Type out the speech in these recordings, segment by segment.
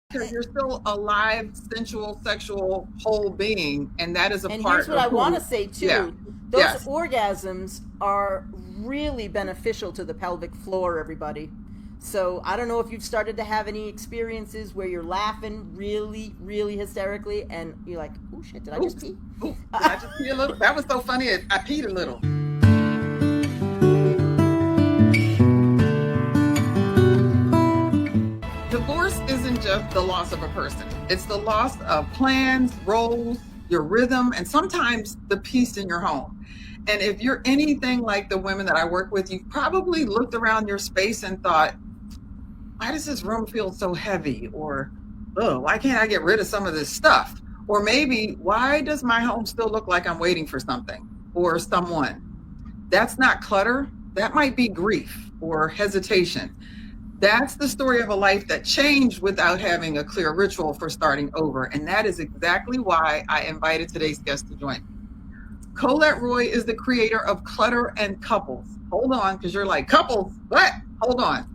because you're still a live, sensual, sexual whole being, and that is a And here's part what of I want to who. say Yeah. too. Those Yes. orgasms are really beneficial to the pelvic floor, everybody. So I don't know if you've started to have any experiences where you're laughing really, really hysterically and you're like, oh shit, did I just Oops. pee? Oops. Did I just pee a little? That was so funny. I peed a little. Divorce isn't just the loss of a person, it's the loss of plans, roles, your rhythm, and sometimes the peace in your home. And if you're anything like the women that I work with, you've probably looked around your space and thought, why does this room feel so heavy? Or, oh, why can't I get rid of some of this stuff? Or maybe, why does my home still look like I'm waiting for something or someone? That's not clutter. That might be grief or hesitation. That's the story of a life that changed without having a clear ritual for starting over. And that is exactly why I invited today's guest to join me. Colette Roy is the creator of Clutter and Couples. Hold on, because you're like, couples? What? Hold on.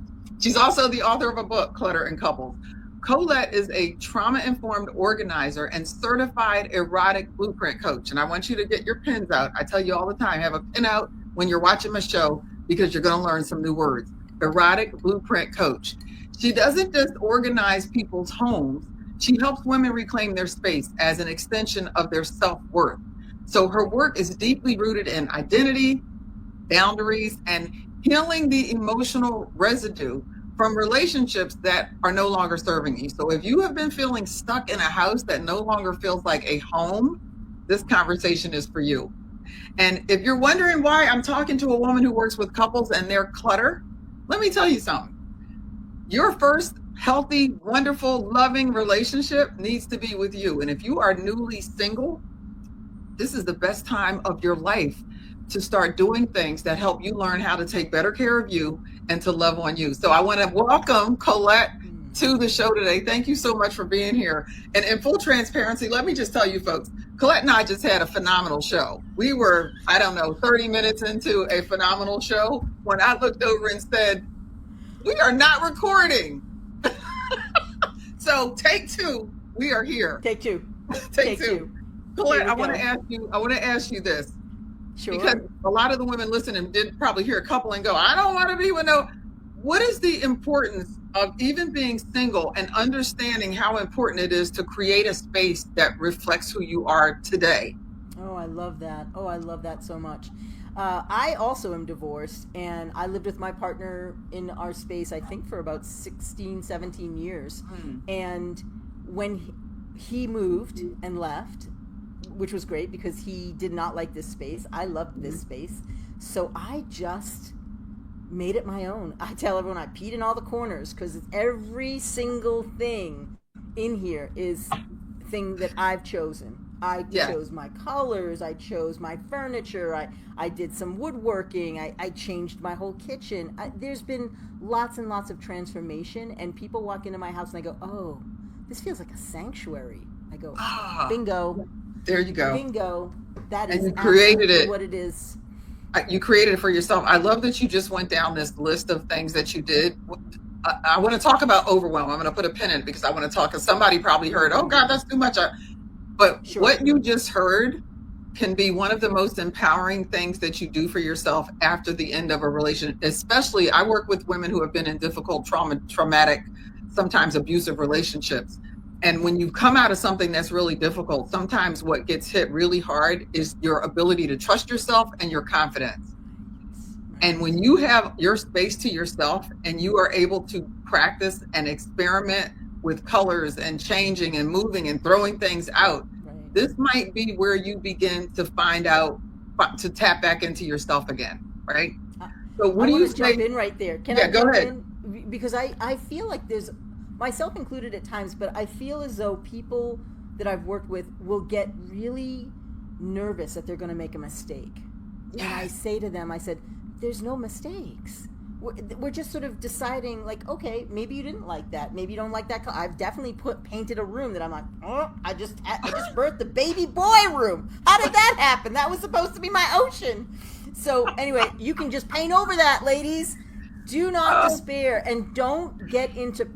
She's also the author of a book, Clutter and Couples. Colette is a trauma informed organizer and certified erotic blueprint coach. And I want you to get your pens out. I tell you all the time, have a pen out when you're watching my show because you're going to learn some new words. Erotic blueprint coach. She doesn't just organize people's homes, she helps women reclaim their space as an extension of their self worth. So her work is deeply rooted in identity, boundaries, and healing the emotional residue from relationships that are no longer serving you. So if you have been feeling stuck in a house that no longer feels like a home, this conversation is for you. And if you're wondering why I'm talking to a woman who works with couples and their clutter, let me tell you something. Your first healthy, wonderful, loving relationship needs to be with you. And if you are newly single, this is the best time of your life to start doing things that help you learn how to take better care of you and to love on you. So I want to welcome Colette to the show today. Thank you so much for being here. And in full transparency, let me just tell you folks, Colette and I just had a phenomenal show. We were, I don't know, 30 minutes into a phenomenal show when I looked over and said, we are not recording. So take two, we are here. Take two. Take Take two. two. Here Colette, we I want to go. ask you, I want to ask you this because Sure. a lot of the women listening did probably hear a couple and go, I don't want to be with no. What is the importance of even being single and understanding how important it is to create a space that reflects who you are today? Oh, I love that. Oh, I love that so much. I also am divorced, and I lived with my partner in our space, I think, for about 16, 17 years. Hmm. And when he moved and left, which was great because he did not like this space, I loved this space. So I just made it my own. I tell everyone I peed in all the corners because every single thing in here is thing that I've chosen. I Yes. chose my colors. I chose my furniture. I did some woodworking. I changed my whole kitchen. There's been lots and lots of transformation, and people walk into my house and I go, oh, this feels like a sanctuary. I go, Ah, bingo, there you go. bingo. That And is you created absolutely it. what it is. You created it for yourself. I love that you just went down this list of things that you did. I want to talk about overwhelm. I'm going to put a pin in it because I want to talk. Because somebody probably heard, "Oh God, that's too much." But Sure. what you just heard can be one of the most empowering things that you do for yourself after the end of a relationship. Especially, I work with women who have been in difficult, traumatic, sometimes abusive relationships. And when you come out of something that's really difficult, sometimes what gets hit really hard is your ability to trust yourself and your confidence. And Right. when you have your space to yourself and you are able to practice and experiment with colors and changing and moving and throwing things out, Right. this might be where you begin to find out, to tap back into yourself again, right? I, So, what I do want you to jump say? in right there. Can I Yeah, go jump ahead. in? Because I feel like there's, myself included at times, but I feel as though people that I've worked with will get really nervous that they're going to make a mistake. And I Yes. say to them, I said, there's no mistakes. We're just sort of deciding, like, okay, maybe you didn't like that. Maybe you don't like that color. I've definitely painted a room that I'm like, oh, I just birthed the baby boy room. How did that happen? That was supposed to be my ocean. So anyway, you can just paint over that, ladies. Do not Oh, despair, and don't get into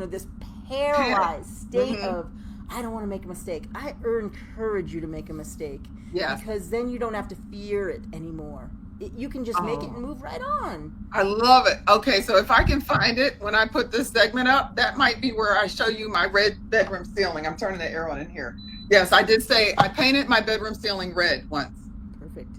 this paralyzed state Mm-hmm. of, I don't want to make a mistake. I encourage you to make a mistake. Yes. Because then you don't have to fear it anymore. You can just make it and Oh, move right on. I love it. Okay, so if I can find it when I put this segment up, that might be where I show you my red bedroom ceiling. I'm turning the arrow on in here. Yes, I did say I painted my bedroom ceiling red once. Perfect.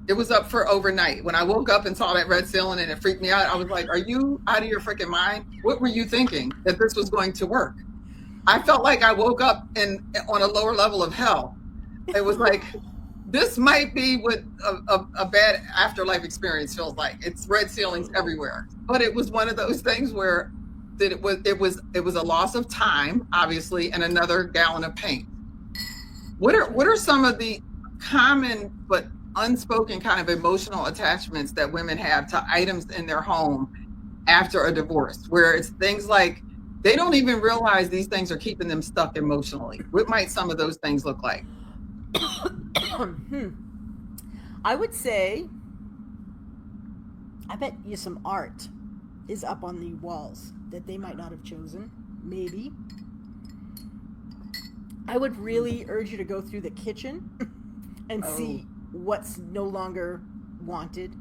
It was up for overnight. When I woke up and saw that red ceiling and it freaked me out, I was like, are you out of your freaking mind? What were you thinking that this was going to work? I felt like I woke up on a lower level of hell. It was like, this might be what a bad afterlife experience feels like. It's red ceilings everywhere. But it was one of those things where that it was a loss of time, obviously, and another gallon of paint. What are some of the common but unspoken kind of emotional attachments that women have to items in their home after a divorce, where it's things like they don't even realize these things are keeping them stuck emotionally? What might some of those things look like? I would say, I bet you some art is up on the walls that they might not have chosen. Maybe. I would really urge you to go through the kitchen and see what's no longer wanted.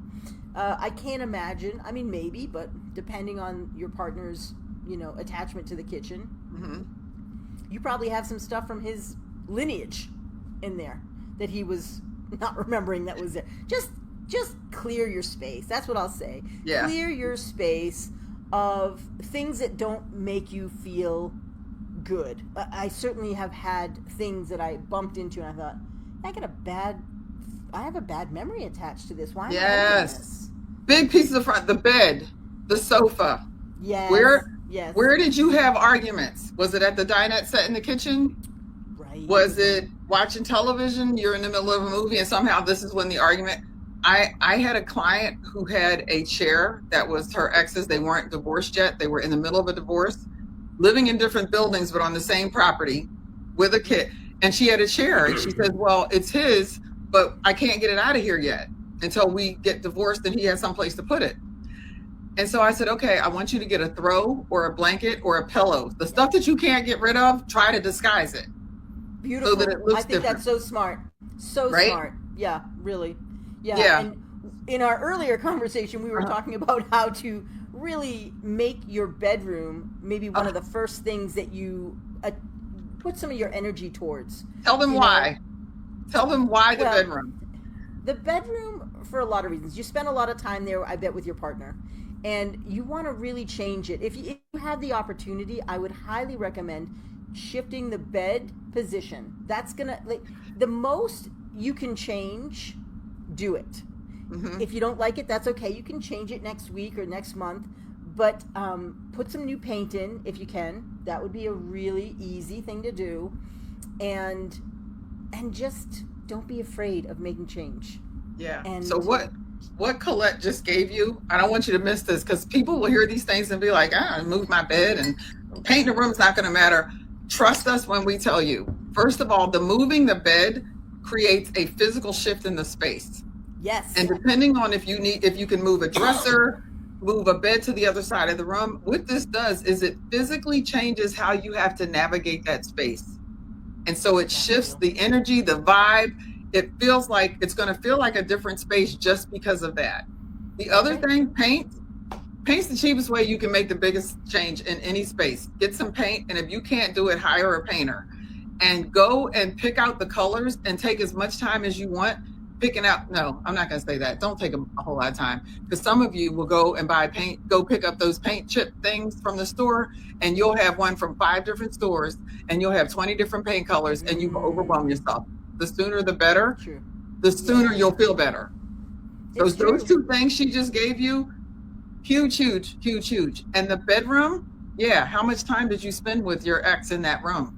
I can't imagine. I mean, maybe, but depending on your partner's, attachment to the kitchen, you probably have some stuff from his lineage in there that he was not remembering that was there. Just clear your space. That's what I'll say. Yeah. Clear your space of things that don't make you feel good. I certainly have had things that I bumped into and I thought, I have a bad memory attached to this. Why am I doing this? Big pieces of front, the bed, the sofa. Yes. Where did you have arguments? Was it at the dinette set in the kitchen? Right. Was it watching television? You're in the middle of a movie and somehow this is when the argument. I had a client who had a chair that was her ex's. They weren't divorced yet. They were in the middle of a divorce, living in different buildings, but on the same property with a kid. And she had a chair and she said, well, it's his, but I can't get it out of here yet until we get divorced and he has someplace to put it. And so I said, okay, I want you to get a throw or a blanket or a pillow. The stuff that you can't get rid of, try to disguise it. Beautiful. So that it looks I think different. that's so smart. So right? Smart. Yeah, really. Yeah. And in our earlier conversation, we were talking about how to really make your bedroom maybe one of the first things that you put some of your energy towards. Tell them why. Tell them why the bedroom. The bedroom, for a lot of reasons. You spend a lot of time there, I bet, with your partner. And you want to really change it. If you have the opportunity, I would highly recommend shifting the bed position. That's going to, the most you can change, do it. If you don't like it, that's okay. You can change it next week or next month. But put some new paint in if you can. That would be a really easy thing to do. And just don't be afraid of making change. Yeah. And so what Colette just gave you, I don't want you to miss this because people will hear these things and be like, I moved my bed and painting the room's not going to matter. Trust us when we tell you. First of all, the moving the bed creates a physical shift in the space. Yes. And depending on if you can move a dresser, move a bed to the other side of the room, what this does is it physically changes how you have to navigate that space. And so it shifts the energy, the vibe. It feels like it's going to feel like a different space just because of that. The other thing, paint's the cheapest way you can make the biggest change in any space. Get some paint, and if you can't do it, hire a painter and go and pick out the colors and take as much time as you want picking out. No, I'm not going to say that. Don't take a whole lot of time because some of you will go and buy paint, go pick up those paint chip things from the store, and you'll have one from 5 different stores and you'll have 20 different paint colors and you will overwhelm yourself. The sooner the better. True. The sooner you'll feel better. Those 2 things she just gave you, huge. And the bedroom, how much time did you spend with your ex in that room?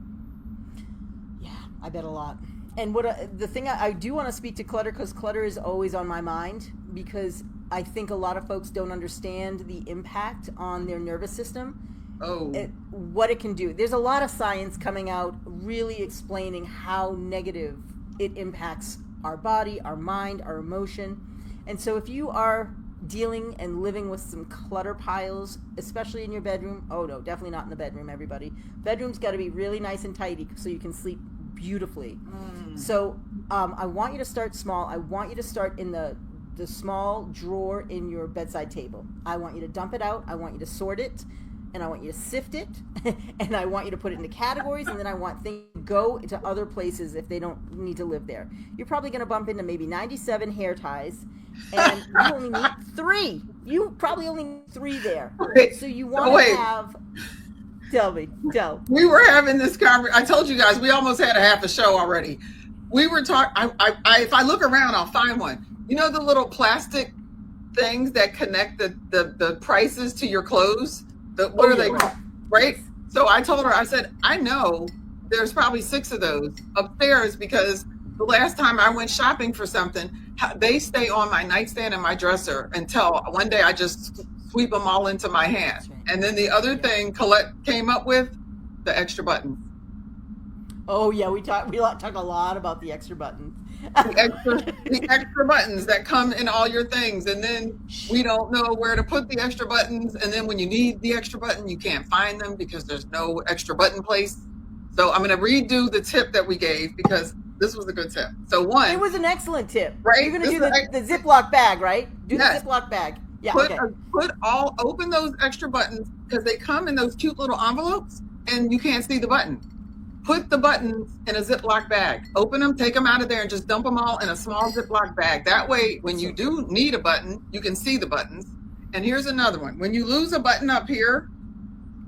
Yeah, I bet a lot. And the thing I do want to speak to clutter, because clutter is always on my mind, because I think a lot of folks don't understand the impact on their nervous system. What it can do. There's a lot of science coming out really explaining how negative it impacts our body, our mind, our emotion. And so if you are dealing and living with some clutter piles, especially in your bedroom, oh no, definitely not in the bedroom, everybody. Bedroom's got to be really nice and tidy so you can sleep beautifully. So I want you to start small. I want you to start in the small drawer in your bedside table. I want you to dump it out. I want you to sort it, and I want you to sift it, and I want you to put it into categories, and then I want things to go to other places if they don't need to live there. You're probably going to bump into maybe 97 hair ties, and you only need 3. You probably only need 3 there. Wait, so you want to have... Tell. We were having this conversation. I told you guys, we almost had a half a show already. We were talking, if I look around, I'll find one. You know the little plastic things that connect the prices to your clothes? What are they called? Right? So I told her, I said, I know there's probably 6 of those upstairs because the last time I went shopping for something, they stay on my nightstand and my dresser until one day I just sweep them all into my hand. Right. And then the other thing Colette came up with, the extra buttons. Oh yeah, we talk a lot about the extra buttons. the extra buttons that come in all your things, and then we don't know where to put the extra buttons, and then when you need the extra button, you can't find them because there's no extra button place. So I'm going to redo the tip that we gave because this was a good tip. So one, it was an excellent tip. Right? You're going to do the Ziploc bag, right? Do yes. The Ziploc bag. Yeah. Open those extra buttons because they come in those cute little envelopes, and you can't see the button. Put the buttons in a Ziploc bag. Open them, take them out of there, and just dump them all in a small Ziploc bag. That way, when you do need a button, you can see the buttons. And here's another one. When you lose a button up here,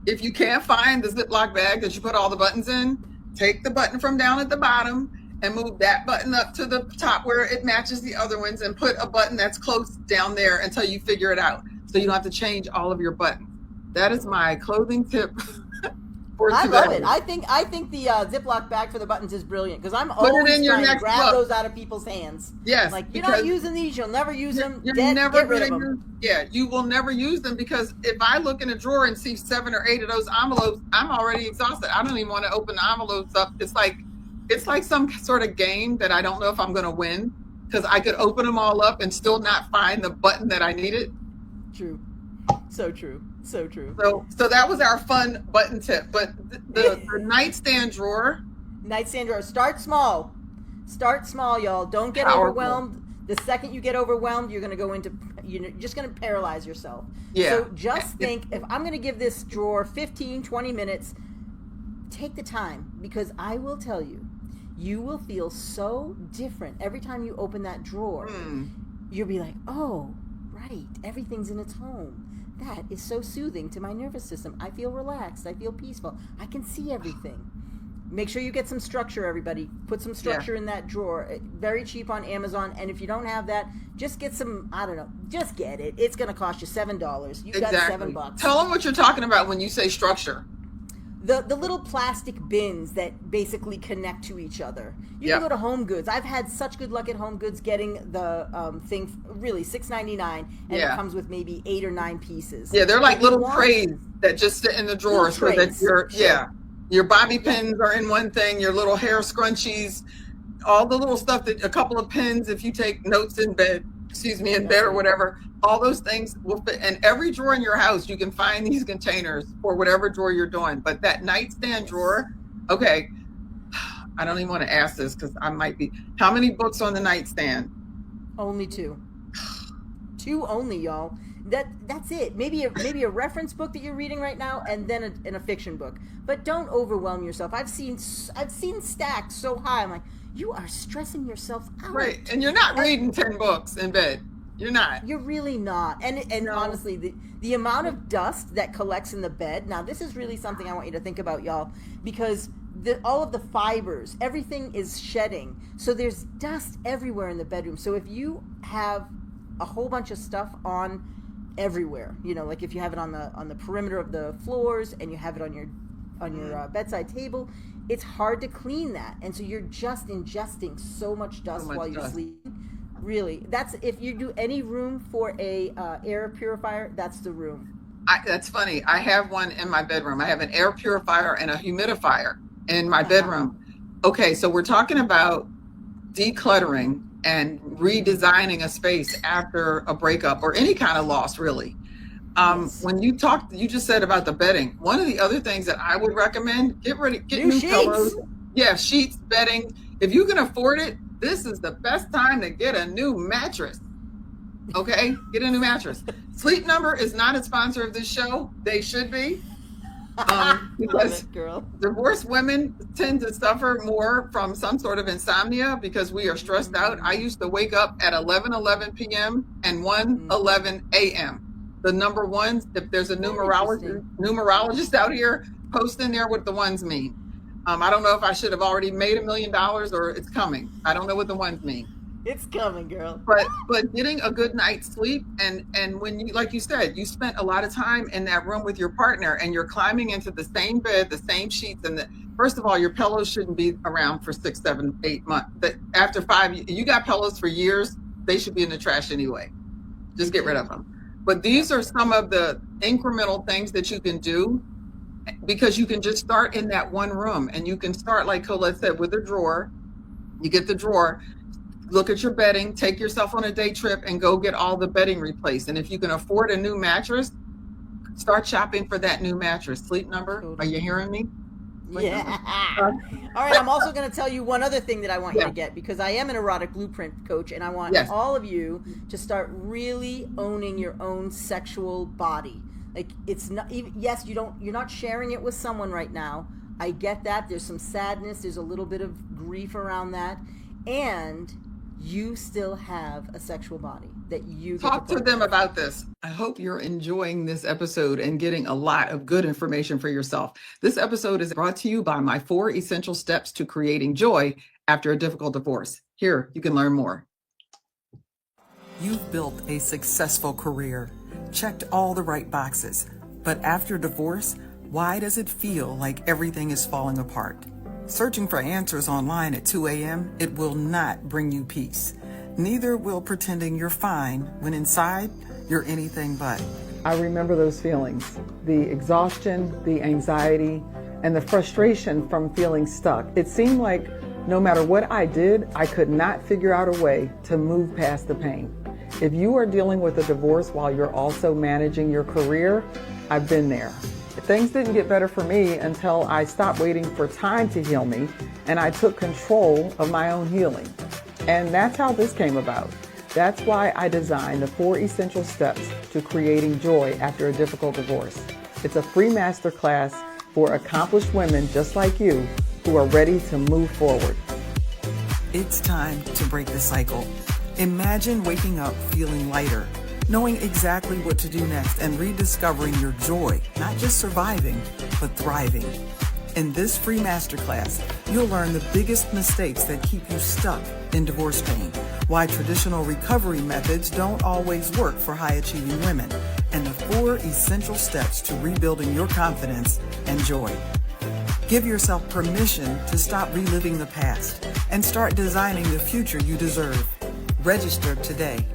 if you can't find the Ziploc bag that you put all the buttons in, take the button from down at the bottom and move that button up to the top where it matches the other ones and put a button that's close down there until you figure it out. So you don't have to change all of your buttons. That is my clothing tip. I love it. I think the Ziploc bag for the buttons is brilliant because I'm always trying to grab those out of people's hands. Yes, like you're not using these, you'll never use them. You're never get rid of them. You will never use them because if I look in a drawer and see 7 or 8 of those envelopes, I'm already exhausted. I don't even want to open the envelopes up. It's like some sort of game that I don't know if I'm going to win because I could open them all up and still not find the button that I needed. True. So true. So true. So that was our fun button tip. But the nightstand drawer. Nightstand drawer. Start small. Start small, y'all. Don't get overwhelmed. The second you get overwhelmed, you're just going to paralyze yourself. Yeah. So just think, if I'm going to give this drawer 15, 20 minutes, take the time because I will tell you, you will feel so different every time you open that drawer. You'll be like, oh, right, everything's in its home. That is so soothing to my nervous system. I feel relaxed. I feel peaceful. I can see everything. Make sure you get some structure, everybody. Put some structure in that drawer. Very cheap on Amazon. And if you don't have that, just get some, I don't know, just get it. It's going to cost you $7. You got $7. Tell them what you're talking about when you say structure. The little plastic bins that basically connect to each other. You can go to Home Goods. I've had such good luck at Home Goods getting the thing, really, $6.99, and it comes with maybe 8 or 9 pieces. Yeah, they're like little trays that just sit in the drawer so that your bobby pins are in one thing, your little hair scrunchies, all the little stuff that a couple of pins if you take notes in bed. In bed or whatever, all those things will fit. And every drawer in your house, you can find these containers for whatever drawer you're doing. But that nightstand drawer, okay, I don't even want to ask this because I might be. How many books on the nightstand? Only 2. 2 only, y'all. That's it. Maybe a reference book that you're reading right now, and then a fiction book. But don't overwhelm yourself. I've seen stacks so high. I'm like, you are stressing yourself out. Right, and you're not reading 10 books in bed. You're not. You're really not. And no. Honestly, the amount of dust that collects in the bed. Now, this is really something I want you to think about, y'all, because all of the fibers, everything is shedding. So there's dust everywhere in the bedroom. So if you have a whole bunch of stuff on everywhere, like if you have it on the perimeter of the floors and you have it on your bedside table, it's hard to clean that, and so you're just ingesting so much dust while you're sleeping. Really, that's if you do any room for a air purifier, that's the room. That's funny. I have one in my bedroom. I have an air purifier and a humidifier in my bedroom. Okay, so we're talking about decluttering and redesigning a space after a breakup or any kind of loss, really. Yes. When you just said about the bedding. One of the other things that I would recommend, get New new pillows. sheets. Yeah, sheets, bedding. If you can afford it, this is the best time to get a new mattress. Okay, get a new mattress. Sleep Number is not a sponsor of this show. They should be, Love because it, girl. divorced women tend to suffer more from some sort of insomnia because we are stressed out. I used to wake up at 11:11 p.m. and 1:11 a.m. The number ones, if there's a Oh, interesting. numerologist out here, post in there what the ones mean. I don't know if I should have already made $1 million or it's coming. I don't know what the ones mean. It's coming, girl. But getting a good night's sleep, and when you, like you said, you spent a lot of time in that room with your partner and you're climbing into the same bed, the same sheets, and first of all, your pillows shouldn't be around for 6, 7, 8 months. That after 5, you got pillows for years, they should be in the trash anyway. Just get rid of them. But Yep. these are some of the incremental things that you can do, because you can just start in that one room, and you can start, like Colette said, with a drawer. You get the drawer, look at your bedding, take yourself on a day trip and go get all the bedding replaced. And if you can afford a new mattress, start shopping for that new mattress. Sleep Number. Are you Totally. hearing me? Sleep Number. Yeah. All right, I'm also going to tell you one other thing that I want you Yeah. to get, because I am an erotic blueprint coach, and I want Yes. all of you to start really owning your own sexual body. Like, it's not even, yes, you're not sharing it with someone right now. I get that. There's some sadness, there's a little bit of grief around that. And you still have a sexual body that you get Talk to to play them with. about this. I hope you're enjoying this episode and getting a lot of good information for yourself. This episode is brought to you by my 4 essential steps to creating joy after a difficult divorce. Here, you can learn more. You've built a successful career, checked all the right boxes, but after divorce, why does it feel like everything is falling apart? Searching for answers online at 2 a.m., it will not bring you peace. Neither will pretending you're fine when inside you're anything but. I remember those feelings, the exhaustion, the anxiety, and the frustration from feeling stuck. It seemed like no matter what I did, I could not figure out a way to move past the pain. If you are dealing with a divorce while you're also managing your career, I've been there. Things didn't get better for me until I stopped waiting for time to heal me and I took control of my own healing. And that's how this came about. That's why I designed the 4 essential steps to creating joy after a difficult divorce. It's a free masterclass for accomplished women just like you who are ready to move forward. It's time to break the cycle. Imagine waking up feeling lighter, knowing exactly what to do next, and rediscovering your joy, not just surviving, but thriving. In this free masterclass, you'll learn the biggest mistakes that keep you stuck in divorce pain, why traditional recovery methods don't always work for high-achieving women, and the 4 essential steps to rebuilding your confidence and joy. Give yourself permission to stop reliving the past and start designing the future you deserve. Register today.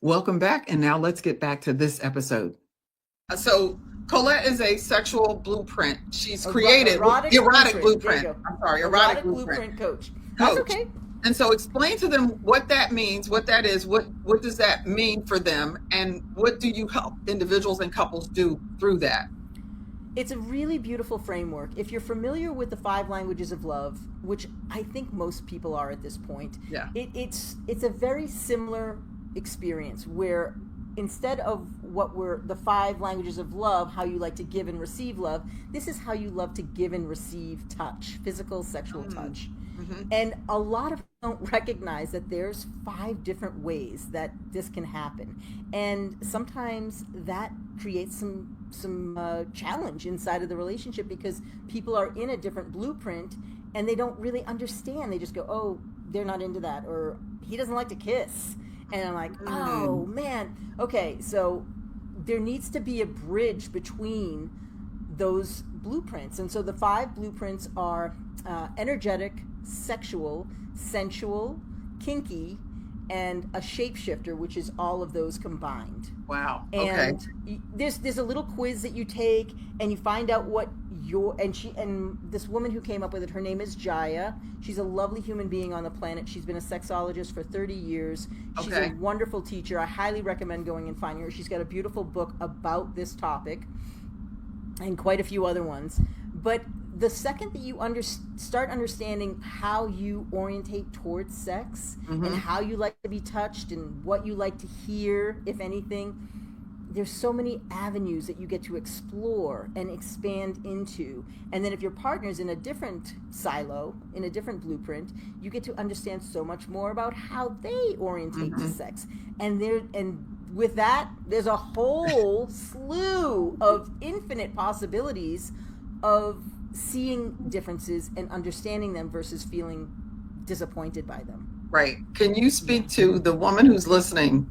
Welcome back. And now let's get back to this episode. So Colette is a sexual blueprint. She's created erotic blueprint. I'm sorry, erotic blueprint coach. That's okay. And so explain to them what that means, what that is, what does that mean for them, and what do you help individuals and couples do through that? It's a really beautiful framework. If you're familiar with the 5 languages of love, which I think most people are at this point, yeah, it's a very similar experience where instead of what were the 5 languages of love, how you like to give and receive love, this is how you love to give and receive touch, physical, sexual touch. Mm-hmm. And a lot of people don't recognize that there's 5 different ways that this can happen. And sometimes that creates some challenge inside of the relationship because people are in a different blueprint and they don't really understand. They just go, oh, they're not into that, or he doesn't like to kiss. And I'm like, oh, man. Okay, so there needs to be a bridge between those blueprints. And so the 5 blueprints are energetic, sexual, sensual, kinky, and a shapeshifter, which is all of those combined. Wow. And okay. There's a little quiz that you take, and you find out what and this woman who came up with it, her name is Scheha. She's a lovely human being on the planet. She's been a sexologist for 30 years. She's a wonderful teacher. I highly recommend going and finding her. She's got a beautiful book about this topic and quite a few other ones. But the second that you start understanding how you orientate towards sex and how you like to be touched and what you like to hear, if anything, there's so many avenues that you get to explore and expand into. And then if your partner's in a different silo, in a different blueprint, you get to understand so much more about how they orientate to sex. And with that, there's a whole slew of infinite possibilities of seeing differences and understanding them versus feeling disappointed by them. Right. Can you speak to the woman who's listening?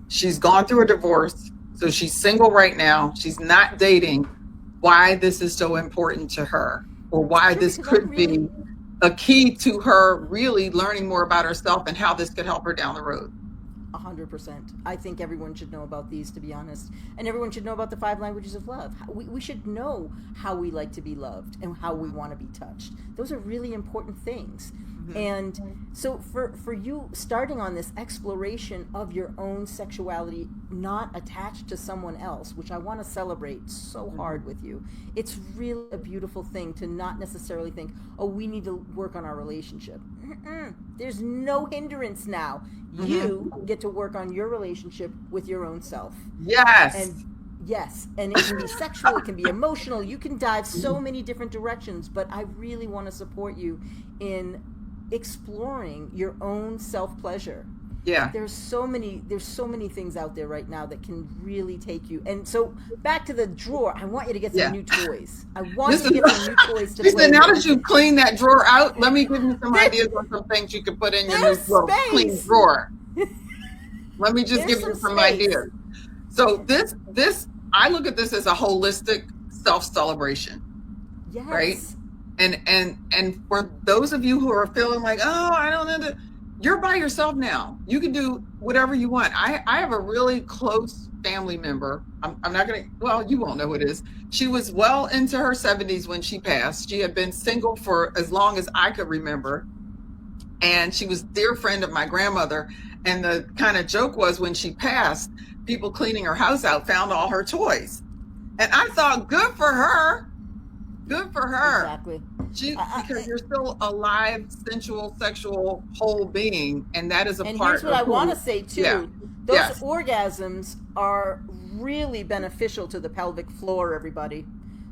She's gone through a divorce, so she's single right now. She's not dating. Why this is so important to her, or why this could be a key to her really learning more about herself and how this could help her down the road. 100%. I think everyone should know about these, to be honest. And everyone should know about the 5 languages of love. We should know how we like to be loved and how we want to be touched. Those are really important things. And so for you starting on this exploration of your own sexuality, not attached to someone else, which I want to celebrate so hard with you, it's really a beautiful thing to not necessarily think, oh, we need to work on our relationship. There's no hindrance now. You get to work on your relationship with your own self. Yes. And it can be sexual, it can be emotional. You can dive so many different directions, but I really want to support you in exploring your own self-pleasure. Yeah. There's so many things out there right now that can really take you. And so back to the drawer, I want you to get some new toys. I want you to get some new toys to play with. Now that you've cleaned that drawer out, let me give you some ideas on some things you can put in your new clean drawer. Let me just give you some ideas. So this I look at this as a holistic self-celebration. Yes. Right? And for those of you who are feeling like, oh, I don't know, you're by yourself now. You can do whatever you want. I have a really close family member. I'm not going to, well, you won't know who it is. She was well into her 70s when she passed. She had been single for as long as I could remember. And she was a dear friend of my grandmother. And the kind of joke was when she passed, people cleaning her house out found all her toys. And I thought, good for her. Good for her. Exactly. Because you're still a live, sensual, sexual, whole being, and that is a part of. And here's what I want to say too: those orgasms are really beneficial to the pelvic floor, everybody.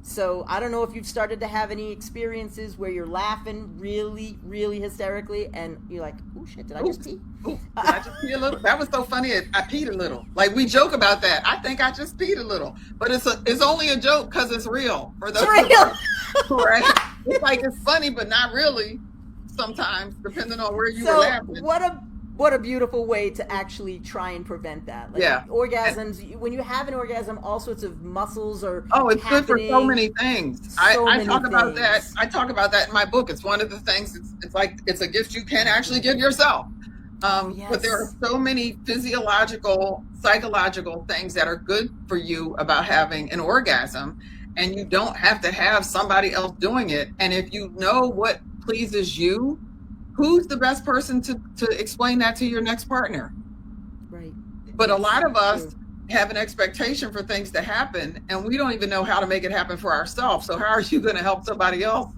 So I don't know if you've started to have any experiences where you're laughing really, really hysterically, and you're like, "Oh shit, did I just pee? Did I just pee a little?" That was so funny. I peed a little. Like we joke about that. I think I just peed a little, but it's only a joke because it's real. For those right? It's like it's funny, but not really. Sometimes, depending on where you were laughing. What a beautiful way to actually try and prevent that. Orgasms, when you have an orgasm, all sorts of muscles are it's good for so many things. I talk about that. I talk about that in my book. It's one of the things, it's like, it's a gift you can actually give yourself. But there are Yes. so many physiological, psychological things that are good for you about having an orgasm, and you don't have to have somebody else doing it. And if you know what pleases you, who's the best person to explain that to your next partner? Right. But a Yes. lot of us True. have an expectation for things to happen, and we don't even know how to make it happen for ourselves. So how are you going to help somebody else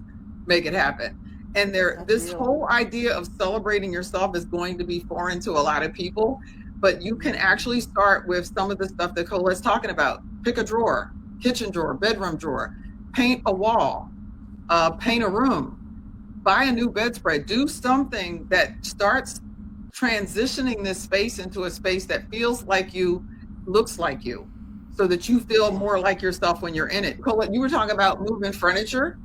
make it happen? And That's this real. whole idea of celebrating yourself is going to be foreign to a lot of people, but you can actually start with some of the stuff that Colette's talking about. Pick a drawer, kitchen drawer, bedroom drawer, paint a wall, paint a room, buy a new bedspread, do something that starts transitioning this space into a space that feels like you, looks like you, so that you feel more like yourself when you're in it. Colette, you were talking about moving furniture.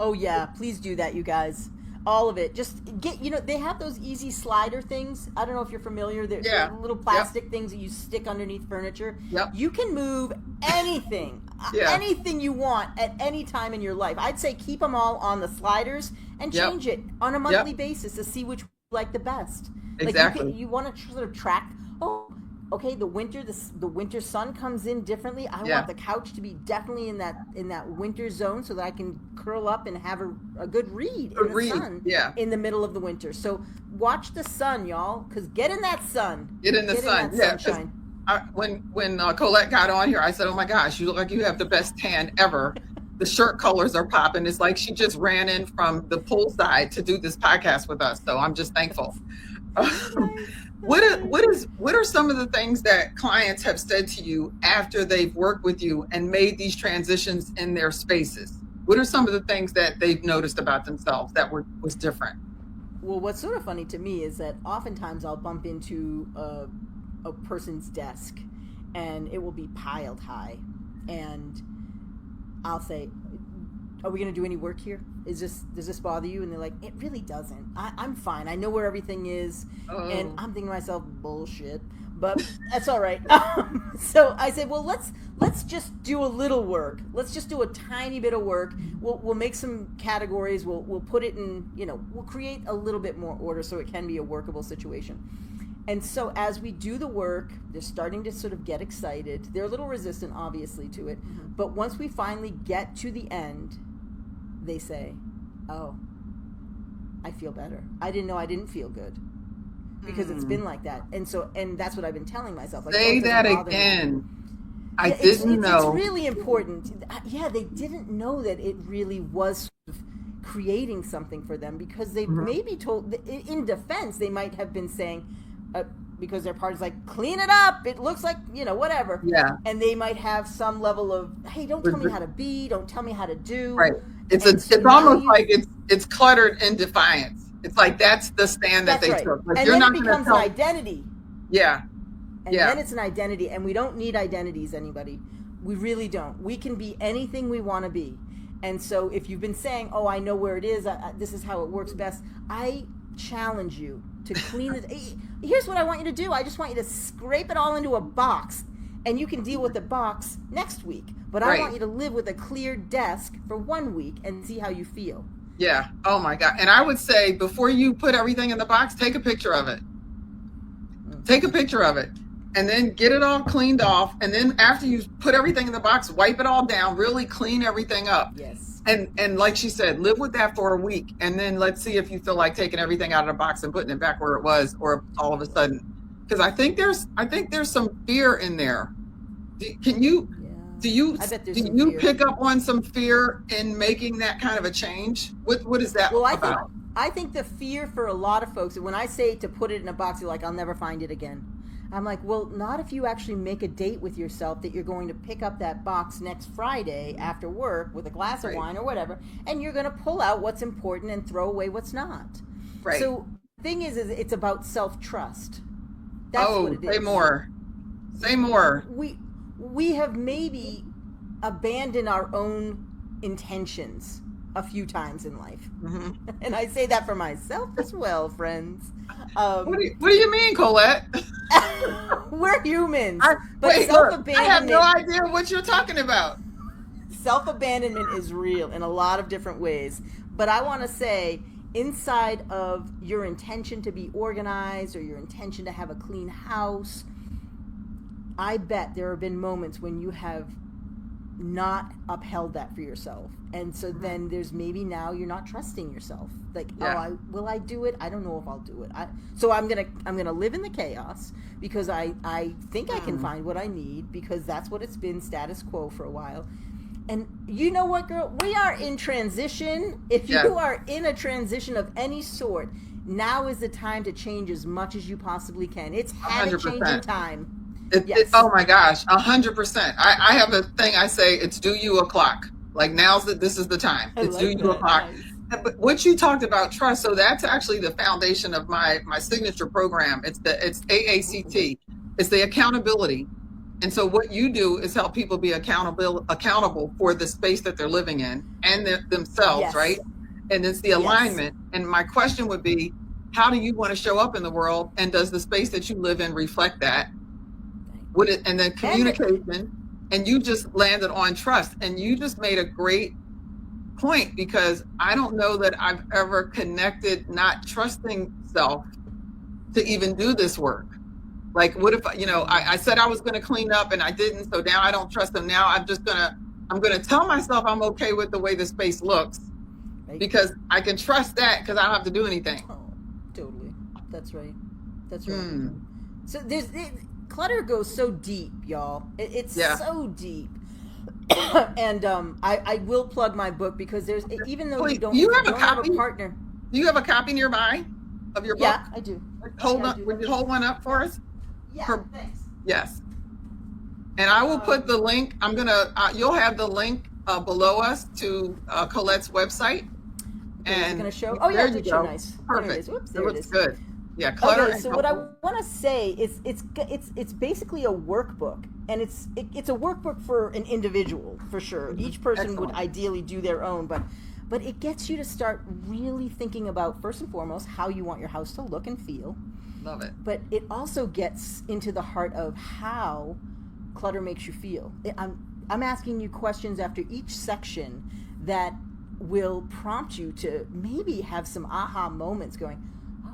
Oh yeah, please do that, you guys. All of it. Just get, they have those easy slider things. I don't know if you're familiar. They're Yeah. little Yep. plastic things that you stick underneath furniture. Yep. You can move anything, Yeah. anything you want at any time in your life. I'd say keep them all on the sliders and Yep. change it on a monthly basis to see which you like the best. Exactly. Like you want to sort of track. Oh, okay, the winter sun comes in differently. I Yeah. want the couch to be definitely in that winter zone so that I can curl up and have a good read in the sun Yeah. in the middle of the winter. So watch the sun, y'all, because get in that sun. Get in the sun. Yeah. Sunshine. When Colette got on here, I said, "Oh my gosh, you look like you have the best tan ever." The shirt colors are popping. It's like she just ran in from the poolside to do this podcast with us. So I'm just thankful. What are some of the things that clients have said to you after they've worked with you and made these transitions in their spaces? What are some of the things that they've noticed about themselves that was different? Well, what's sort of funny to me is that oftentimes I'll bump into a person's desk and it will be piled high, and I'll say, "Are we going to do any work here? Does this bother you?" And they're like, "It really doesn't. I'm fine. I know where everything is." Oh. And I'm thinking to myself, "Bullshit," but that's all right. So I said, "Well, let's just do a little work. Let's just do a tiny bit of work. We'll make some categories. We'll put it in. We'll create a little bit more order so it can be a workable situation." And so as we do the work, they're starting to sort of get excited. They're a little resistant, obviously, to it. Mm-hmm. But once we finally get to the end, they say, "Oh, I feel better. I didn't know I didn't feel good because it's been like that." And that's what I've been telling myself. Like, Say "Oh, it doesn't that bother me." again. I Yeah, didn't know. It's really important. Yeah, they didn't know that it really was sort of creating something for them because they maybe told, in defense, they might have been saying, because their partner's like, "Clean it up. It looks like, whatever." Yeah. And they might have some level of, "Hey, don't tell me how to be. Don't tell me how to do." Right. It's almost like it's cluttered in defiance. It's like that's the stand that That's they right. took. Like, And you're then not it going to becomes tell. an identity. Yeah. And Yeah. then it's an identity, and we don't need identities, anybody. We really don't. We can be anything we want to be. And so if you've been saying, "Oh, I know where it is. This is how it works best," I challenge you to clean it. Here's what I want you to do. I just want you to scrape it all into a box, and you can deal with the box next week. But I Right. want you to live with a clear desk for 1 week and see how you feel. Yeah. Oh my God. And I would say before you put everything in the box, take a picture of it. Take a picture of it. And then get it all cleaned off. And then after you put everything in the box, wipe it all down, really clean everything up. Yes. And like she said, live with that for a week. And then let's see if you feel like taking everything out of the box and putting it back where it was, or all of a sudden. Because I think there's some fear in there. Do you I bet there's some fear. pick up on some fear in making that kind of a change? What is that about? I think the fear for a lot of folks, when I say to put it in a box, you're like, "I'll never find it again." I'm like, well, not if you actually make a date with yourself that you're going to pick up that box next Friday after work with a glass of wine or whatever, and you're going to pull out what's important and throw away what's not. Right. So the thing is it's about self-trust. That's what it is. Say more. Say more. We have maybe abandoned our own intentions a few times in life. Mm-hmm. And I say that for myself as well, friends. What do you mean, Colette? We're humans. I have no idea what you're talking about. Self-abandonment is real in a lot of different ways. But I want to say, inside of your intention to be organized or your intention to have a clean house, I bet there have been moments when you have not upheld that for yourself. And so then there's maybe now you're not trusting yourself. Like, will I do it? I don't know if I'll do it. So I'm gonna live in the chaos because I think I can find what I need because that's what it's been, status quo for a while. And you know what, girl? We are in transition. If you are in a transition of any sort, now is the time to change as much as you possibly can. It's had a change in time. Oh my gosh, 100%. I have a thing I say, it's do you o'clock. Like this is the time. It's do you o'clock. Nice. But what you talked about trust, so that's actually the foundation of my signature program. It's AACT. It's the accountability. And so what you do is help people be accountable for the space that they're living in and themselves, right? And it's the alignment. And my question would be, how do you want to show up in the world? And does the space that you live in reflect that? And then communication, and you just landed on trust. And you just made a great point because I don't know that I've ever connected not trusting self to even do this work. Like, what if, I said I was going to clean up and I didn't. So now I don't trust them. Now I'm going to tell myself I'm okay with the way the space looks because I can trust that because I don't have to do anything. Oh, totally. That's right. So clutter goes so deep, y'all. It's so deep. And I will plug my book because there's, even though you don't have a partner. Do you have a copy nearby of your book? Yeah, I do. Would you hold one up for us? Yeah, thanks. Yes. And I will put the link. You'll have the link below us to Colette's website. And it's going to show. Oh, yeah, it did show nice. Perfect. Whoops, there it looks good. Yeah, Clutter. Okay, so what I want to say is it's basically a workbook, and it's a workbook for an individual for sure. Each person would ideally do their own, but it gets you to start really thinking about, first and foremost, how you want your house to look and feel. Love it. But it also gets into the heart of how clutter makes you feel. I'm asking you questions after each section that will prompt you to maybe have some aha moments going,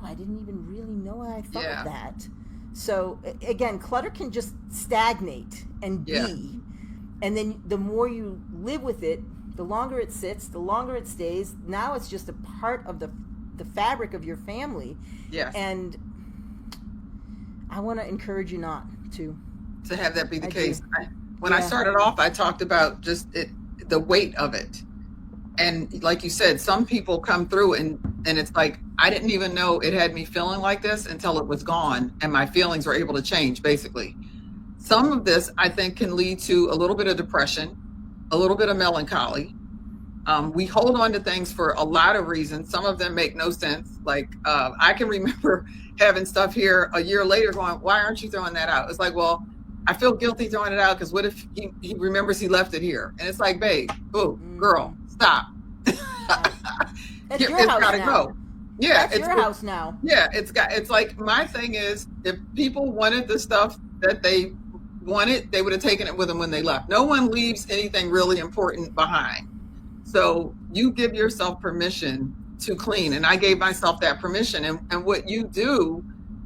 I didn't even really know I thought that. So again, clutter can just stagnate and be. And then the more you live with it, the longer it sits, the longer it stays. Now it's just a part of the fabric of your family. Yes. And I want to encourage you not to have that be the case. When I started off, I talked about just the weight of it. And like you said, some people come through and it's like, I didn't even know it had me feeling like this until it was gone and my feelings were able to change, basically. Some of this, I think, can lead to a little bit of depression, a little bit of melancholy. We hold on to things for a lot of reasons. Some of them make no sense. Like, I can remember having stuff here a year later going, why aren't you throwing that out? It's like, well, I feel guilty throwing it out because what if he remembers he left it here? And it's like, babe, girl, stop. That's your house gotta now. Go. Yeah, it's your house now. Yeah, it's like, my thing is, if people wanted the stuff that they wanted, they would have taken it with them when they left. No one leaves anything really important behind. So you give yourself permission to clean. And I gave myself that permission. And what you do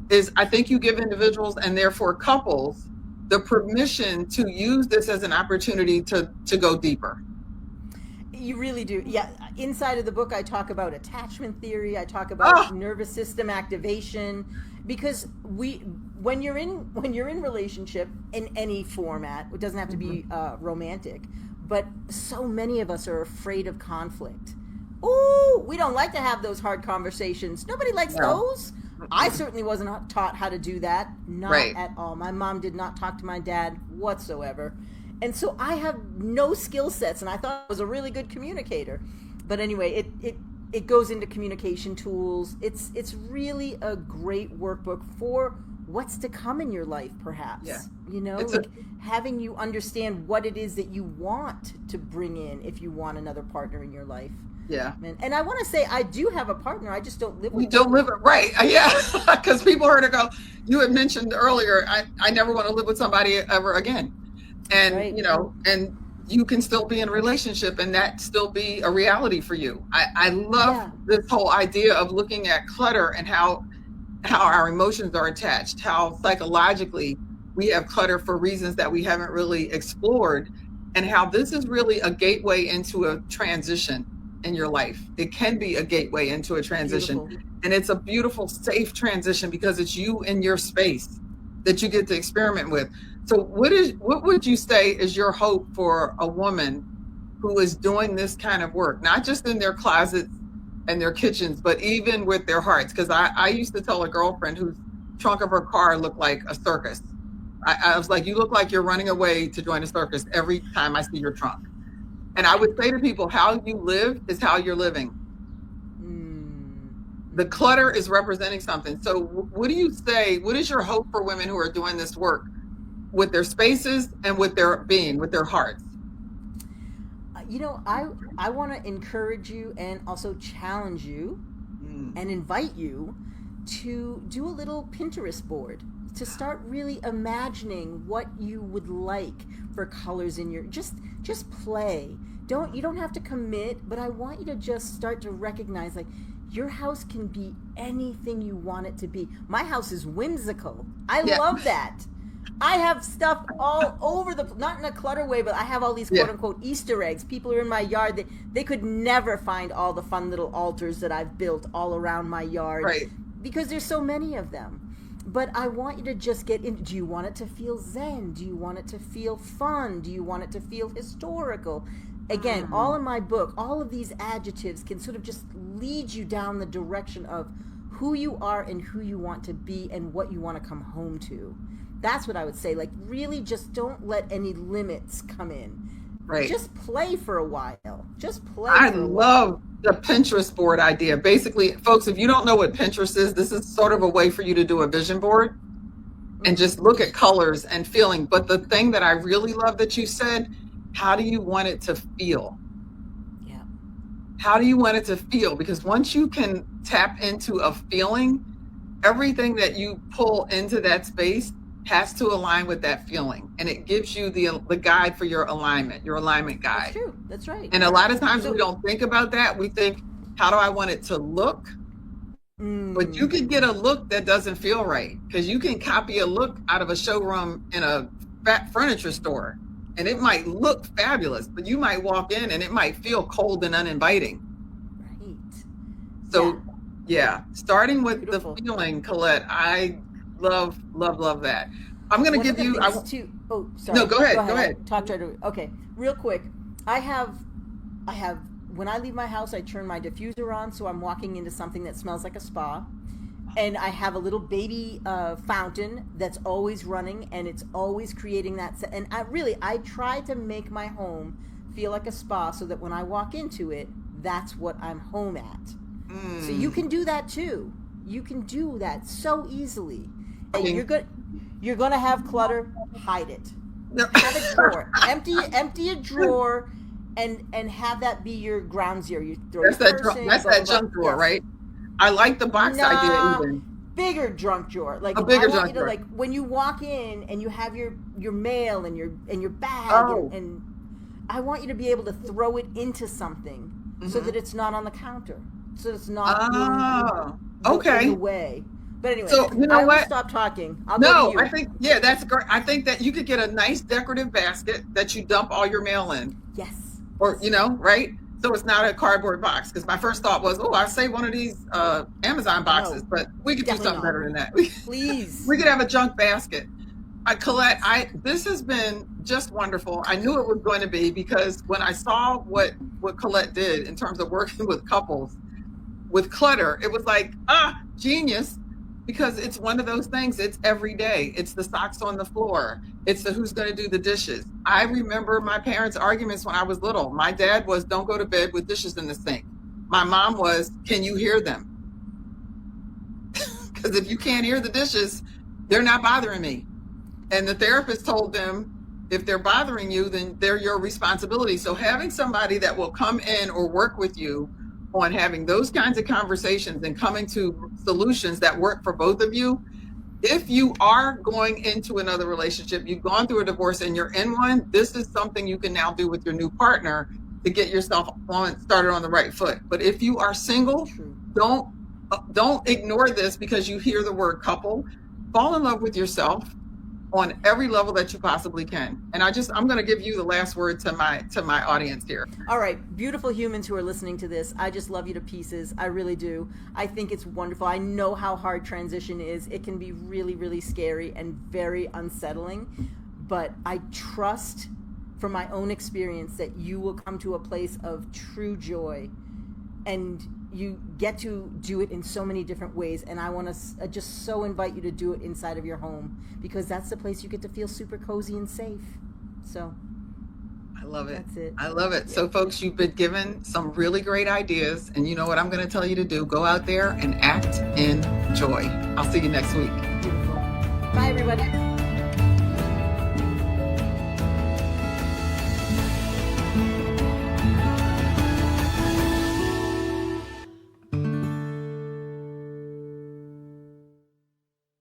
is, I think you give individuals and therefore couples the permission to use this as an opportunity to go deeper. You really do. Yeah. Inside of the book, I talk about attachment theory. I talk about nervous system activation, because when you're in relationship in any format, it doesn't have to be romantic, but so many of us are afraid of conflict. Oh, we don't like to have those hard conversations. Nobody likes those. I certainly wasn't taught how to do that. Not at all. My mom did not talk to my dad whatsoever. And so I have no skill sets, and I thought I was a really good communicator. But anyway, it goes into communication tools. It's really a great workbook for what's to come in your life, perhaps. Yeah. You know, having you understand what it is that you want to bring in if you want another partner in your life. Yeah. And I want to say, I do have a partner. I just don't live with him. You don't live it, right. Yeah. Because people heard her go, you had mentioned earlier, I never want to live with somebody ever again. And, you know, and you can still be in a relationship and that still be a reality for you. I love Yeah. this whole idea of looking at clutter and how our emotions are attached, how psychologically we have clutter for reasons that we haven't really explored, and how this is really a gateway into a transition in your life. It can be a gateway into a transition. Beautiful. And it's a beautiful, safe transition because it's you in your space that you get to experiment with. So what would you say is your hope for a woman who is doing this kind of work, not just in their closets and their kitchens, but even with their hearts? Because I used to tell a girlfriend whose trunk of her car looked like a circus. I was like, you look like you're running away to join a circus every time I see your trunk. And I would say to people, how you live is how you're living. The clutter is representing something. So what do you say? What is your hope for women who are doing this work with their spaces and with their being, with their hearts? You know, I want to encourage you and also challenge you and invite you to do a little Pinterest board, to start really imagining what you would like for colors in your, just play. You don't have to commit, but I want you to just start to recognize, like, your house can be anything you want it to be. My house is whimsical. I love that. I have stuff all over not in a clutter way, but I have all these quote unquote Easter eggs. People are in my yard that they could never find all the fun little altars that I've built all around my yard. Right. Because there's so many of them. But I want you to just get in. Do you want it to feel zen? Do you want it to feel fun? Do you want it to feel historical? Again, all in my book, all of these adjectives can sort of just lead you down the direction of who you are and who you want to be and what you want to come home to. That's what I would say. Like, really just don't let any limits come in. Right. Just play for a while. Just play I for a while. love the Pinterest board idea. Basically, folks, if you don't know what Pinterest is, this is sort of a way for you to do a vision board and just look at colors and feeling. But the thing that I really love that you said, how do you want it to feel? Yeah. How do you want it to feel? Because once you can tap into a feeling, everything that you pull into that space has to align with that feeling. And it gives you the guide for your alignment guide. That's true. That's right. And a lot of times we don't think about that. We think, how do I want it to look? But you can get a look that doesn't feel right, because you can copy a look out of a showroom in a furniture store, and it might look fabulous, but you might walk in and it might feel cold and uninviting. Right. So yeah, starting with Beautiful. the feeling, Colette, I love that. I'm going to give you. Sorry. No, go ahead. Talk right away. Okay, real quick. I have. When I leave my house, I turn my diffuser on, so I'm walking into something that smells like a spa, and I have a little baby fountain that's always running, and it's always creating that. And I try to make my home feel like a spa, so that when I walk into it, that's what I'm home at. So you can do that too. You can do that so easily. And you're going to have clutter. Hide it. No. Have a drawer. Empty a drawer, and have that be your ground zero. You throw that's that junk drawer, right? I like the box idea even. Bigger junk drawer. Like, a bigger I want junk you to, drawer. like, when you walk in and you have your mail and your bag, and I want you to be able to throw it into something so that it's not on the counter. So it's not in the way. But anyway, so you know what? Stop talking. I'll No, go to you. I think that's great. I think that you could get a nice decorative basket that you dump all your mail in. Yes. Or right? So it's not a cardboard box. Because my first thought was, I saved one of these Amazon boxes, but we could do something better than that. Please. We could have a junk basket. Colette, this has been just wonderful. I knew it was going to be, because when I saw what Colette did in terms of working with couples with clutter, it was like, genius, because it's one of those things. It's every day. It's the socks on the floor. It's the who's going to do the dishes. I remember my parents' arguments when I was little. My dad was, don't go to bed with dishes in the sink. My mom was, can you hear them? Because if you can't hear the dishes, they're not bothering me. And the therapist told them, if they're bothering you, then they're your responsibility. So having somebody that will come in or work with you on having those kinds of conversations and coming to solutions that work for both of you, if you are going into another relationship, you've gone through a divorce and you're in one, this is something you can now do with your new partner to get yourself started on the right foot. But if you are single, True. don't ignore this because you hear the word couple. Fall in love with yourself on every level that you possibly can. And I'm going to give you the last word to my audience here. All right, beautiful humans who are listening to this, I just love you to pieces. I really do. I think it's wonderful. I know how hard transition is. It can be really, really scary and very unsettling. But I trust from my own experience that you will come to a place of true joy, and you get to do it in so many different ways. And I want to just so invite you to do it inside of your home, because that's the place you get to feel super cozy and safe. So I love it. That's it. I love it. So folks, you've been given some really great ideas, and you know what I'm going to tell you to do. Go out there and act in joy. I'll see you next week. Beautiful. Bye, everybody.